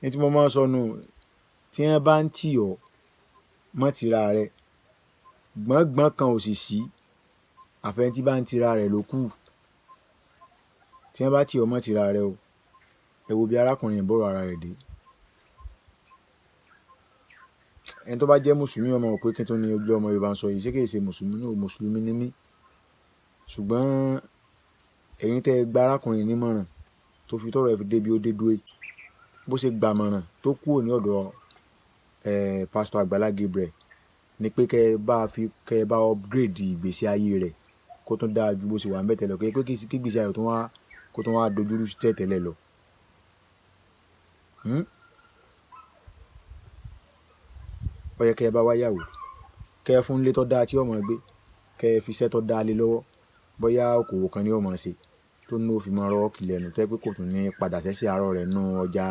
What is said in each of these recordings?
ní tí mo máa ń sọ nù tí wọ́n bá ń tì ọ́ mọ́ tira rẹ gbọ́ngbọ́n kan ò sì sí àfẹn tí bá ń tira rẹ̀ ló kù tí wọ́n bá tì ọ́ mọ́ tira rẹ o ẹ wo bí arákùnrin yẹn bọ̀rọ̀ ara rẹ̀ dé ẹni tó bá jẹ́ mùsùlùmí ọmọ òpé kí n tó ní ojú ọmọ Yorùbá ń sọ yìí ṣé kìí ṣe mùsùlùmí náà mùsùlùmí ni mí ṣùgbọ́n ẹ̀yin tẹ́ ẹ gba arákùnrin nímọ̀ràn tó fi tọrọ ẹ̀ fi débi ó dé dúró bó ṣe gbàmọ̀ràn tó kúrò ní ọ̀dọ̀ pásítọ̀ Àgbàlá Gabriel ni pé kẹ́ ẹ bá upgrade ìgbésí ayé rẹ̀ kó tún dáa ju bó ṣe wà ń bẹ̀ tẹ́lẹ̀ pé kí ìgbésí ayé kó tún wá dojúrú sí tẹ́lẹ̀ lọ. Ó yẹ kẹ́ ẹ bá wáyàwó kẹ́ ẹ fún ilé tó dáa tí ọmọ gbé kẹ́ ẹ fi iṣẹ́ tó dáa lé lọ́wọ́ bóyá okòwò kan ní ọmọ ṣe tó ní òfin máa rọ́ọ̀kì lẹ́nu tó yẹ pé kò tún ní padà sẹ́sẹ́ àárọ̀ rẹ̀ nú ọjà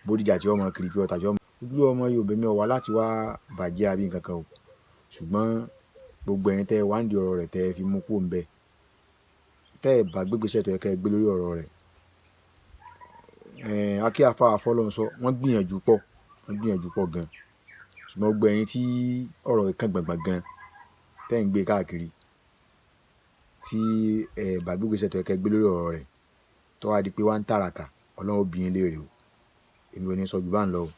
Bódìjà tí ọmọ kiri pé ọ̀tà tí ọmọ ojú ọmọ Yorùbá mi ọ̀wá láti wá bàjẹ́ àbí nǹkan kan o ṣùgbọ́n gbogbo ẹ̀yin tẹ́ ẹ wá ń di ọ̀rọ̀ rẹ̀ tẹ́ ẹ fi mú kó ń bẹ̀ tẹ́ ẹ bá gbégbèsè tó yẹ kẹ́ ẹ gbé lórí ọ̀rọ̀ rẹ̀ akí àfa àfọlọ́nsọ wọ́n gbìyànjú pọ̀ gan ṣùgbọ́n gbogbo ẹ̀yin tí ọ̀rọ̀ kan gbàngbàn gan tẹ́ ẹ ń gbé káàkiri tí ẹ bá gbégbèsè tó yẹ kẹ́ ẹ gbé lórí ọ̀rọ̀ rẹ̀ tó wá di pé wá ń tàràkà Ọlọ́run ó bi yín léèrè o èmi ò ní sọ jù bá ń lọ o.